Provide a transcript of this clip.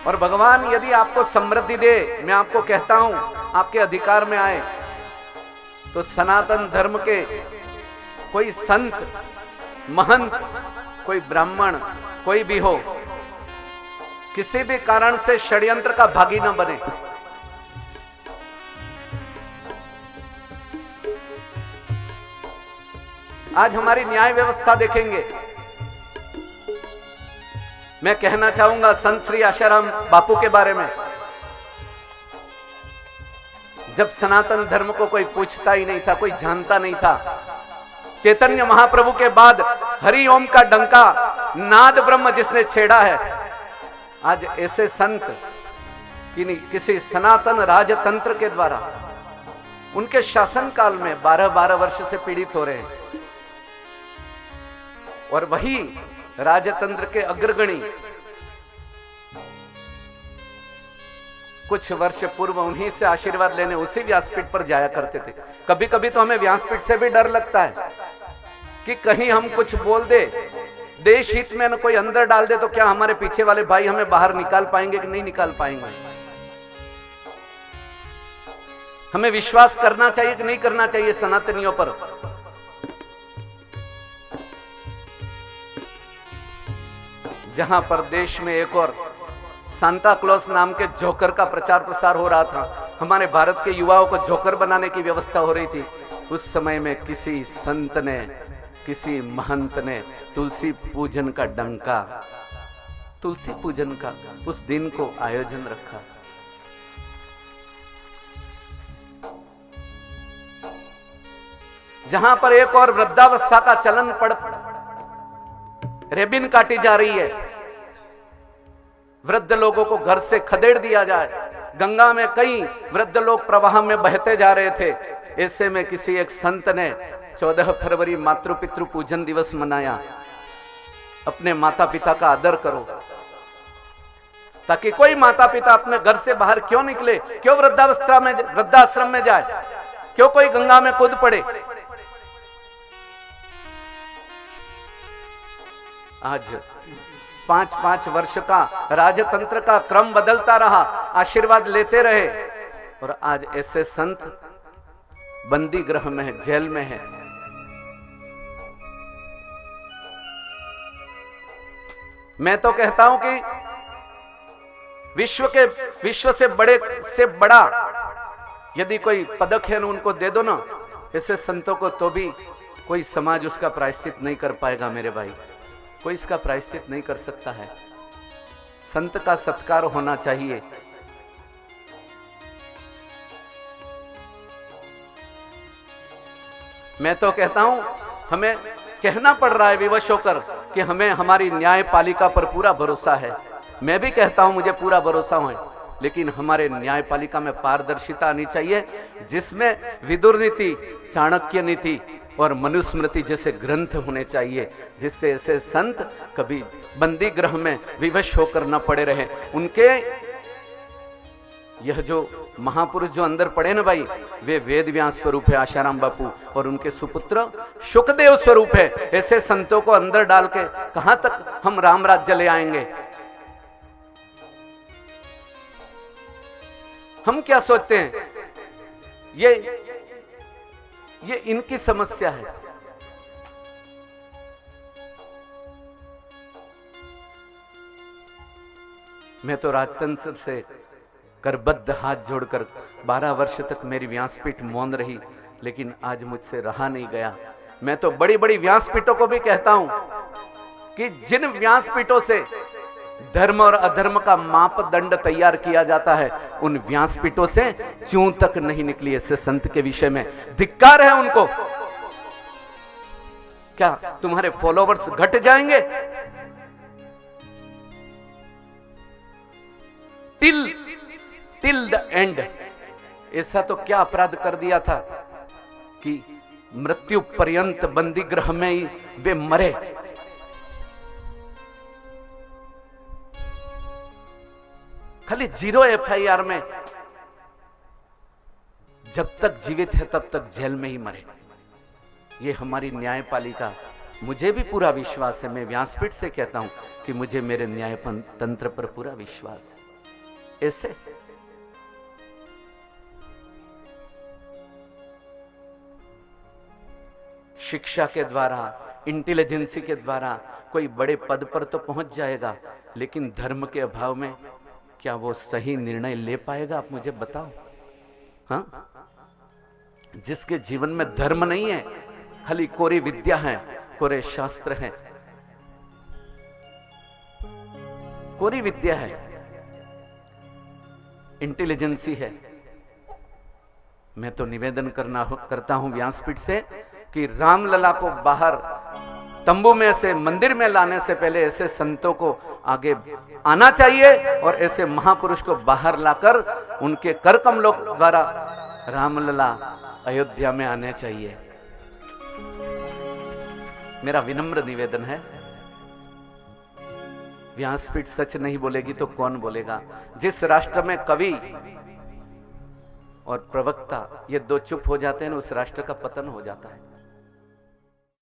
और भगवान यदि आपको समृद्धि दे, मैं आपको कहता हूं आपके अधिकार में आए, तो सनातन धर्म के कोई संत, महंत, कोई ब्राह्मण, कोई भी हो, किसी भी कारण से षड्यंत्र का भागी न बने। आज हमारी न्याय व्यवस्था देखेंगे। मैं कहना चाहूंगा संत श्री आशाराम बापू के बारे में। जब सनातन धर्म को कोई पूछता ही नहीं था, कोई जानता नहीं था, चैतन्य महाप्रभु के बाद हरि ओम का डंका नाद ब्रह्म जिसने छेड़ा है, आज ऐसे संत किसी सनातन राजतंत्र के द्वारा उनके शासन काल में 12-12 वर्ष से पीड़ित हो रहे हैं। और वही राजतंत्र के अग्रगणी कुछ वर्ष पूर्व उन्हीं से आशीर्वाद लेने उसी व्यासपीठ पर जाया करते थे। कभी कभी तो हमें व्यासपीठ से भी डर लगता है कि कहीं हम कुछ बोल दे, देश हित में न कोई अंदर डाल दे, तो क्या हमारे पीछे वाले भाई हमें बाहर निकाल पाएंगे कि नहीं निकाल पाएंगे। हमें विश्वास करना चाहिए कि नहीं करना चाहिए सनातनियों पर। जहां पर देश में एक और सांता क्लॉज नाम के जोकर का प्रचार प्रसार हो रहा था, हमारे भारत के युवाओं को जोकर बनाने की व्यवस्था हो रही थी, उस समय में किसी संत ने, किसी महंत ने तुलसी पूजन का डंका, तुलसी पूजन का उस दिन को आयोजन रखा। जहां पर एक और वृद्धावस्था का चलन पड़, रेबिन काटी जा रही है, वृद्ध लोगों को घर से खदेड़ दिया जाए, गंगा में कई वृद्ध लोग प्रवाह में बहते जा रहे थे। ऐसे में किसी एक संत ने 14 फरवरी मातृ पितृ पूजन दिवस मनाया। अपने माता पिता का आदर करो, ताकि कोई माता पिता अपने घर से बाहर क्यों निकले, क्यों वृद्धाश्रम में जाए, क्यों कोई गंगा में कूद पड़े। आज 5-5 वर्ष का राजतंत्र का क्रम बदलता रहा, आशीर्वाद लेते रहे, और आज ऐसे संत बंदी गृह में है, जेल में है। मैं तो कहता हूं कि विश्व से बड़ा यदि कोई पदक है ना, उनको दे दो ना ऐसे संतों को, तो भी कोई समाज उसका प्रायश्चित नहीं कर पाएगा मेरे भाई। कोई इसका प्रायश्चित नहीं कर सकता है। संत का सत्कार होना चाहिए। मैं तो कहता हूं हमें कहना पड़ रहा है विवश होकर कि हमें हमारी न्यायपालिका पर पूरा भरोसा है। मैं भी कहता हूं मुझे पूरा भरोसा है, लेकिन हमारे न्यायपालिका में पारदर्शिता आनी चाहिए, जिसमें विदुर नीति, चाणक्य नीति और मनुस्मृति जैसे ग्रंथ होने चाहिए, जिससे ऐसे संत कभी बंदी गृह में विवश होकर न पड़े रहे। उनके यह जो महापुरुष जो अंदर पड़े ना भाई, वे वेद व्यास स्वरूप है आशाराम बापू, और उनके सुपुत्र सुखदेव स्वरूप है। ऐसे संतों को अंदर डाल के कहां तक हम राम राज्य ले आएंगे। हम क्या सोचते हैं, ये इनकी समस्या है। मैं तो राजतंत्र से करबद्ध हाथ जोड़कर 12 वर्ष तक मेरी व्यासपीठ मौन रही, लेकिन आज मुझसे रहा नहीं गया। मैं तो बड़ी बड़ी व्यासपीठों को भी कहता हूं कि जिन व्यासपीठों से धर्म और अधर्म का मापदंड तैयार किया जाता है, उन व्यासपीठों से चूं तक नहीं निकली। ऐसे संत के विषय में धिक्कार है उनको। क्या तुम्हारे फॉलोवर्स घट जाएंगे? Till the end. ऐसा तो क्या अपराध कर दिया था कि मृत्यु पर्यंत बंदी गृह में ही वे मरे। खाली 0 FIR में, जब तक जीवित है तब तक जेल में ही मरे। ये हमारी न्यायपालिका, मुझे भी पूरा विश्वास है। मैं व्यासपीठ से कहता हूं कि मुझे मेरे न्याय तंत्र पर पूरा विश्वास है। ऐसे शिक्षा के द्वारा, इंटेलिजेंसी के द्वारा कोई बड़े पद पर तो पहुंच जाएगा, लेकिन धर्म के अभाव में क्या वो सही निर्णय ले पाएगा? आप मुझे बताओ। हाँ, जिसके जीवन में धर्म नहीं है, खाली कोरी विद्या है, कोरे शास्त्र है, कोरी विद्या है, इंटेलिजेंसी है, मैं तो निवेदन करता हूं व्यासपीठ से कि रामलला को बाहर तंबू में से मंदिर में लाने से पहले ऐसे संतों को आगे आना चाहिए और ऐसे महापुरुष को बाहर लाकर उनके कर कमलों द्वारा रामलला अयोध्या में आने चाहिए। मेरा विनम्र निवेदन है। व्यासपीठ सच नहीं बोलेगी तो कौन बोलेगा? जिस राष्ट्र में कवि और प्रवक्ता ये दो चुप हो जाते हैं, उस राष्ट्र का पतन हो जाता है।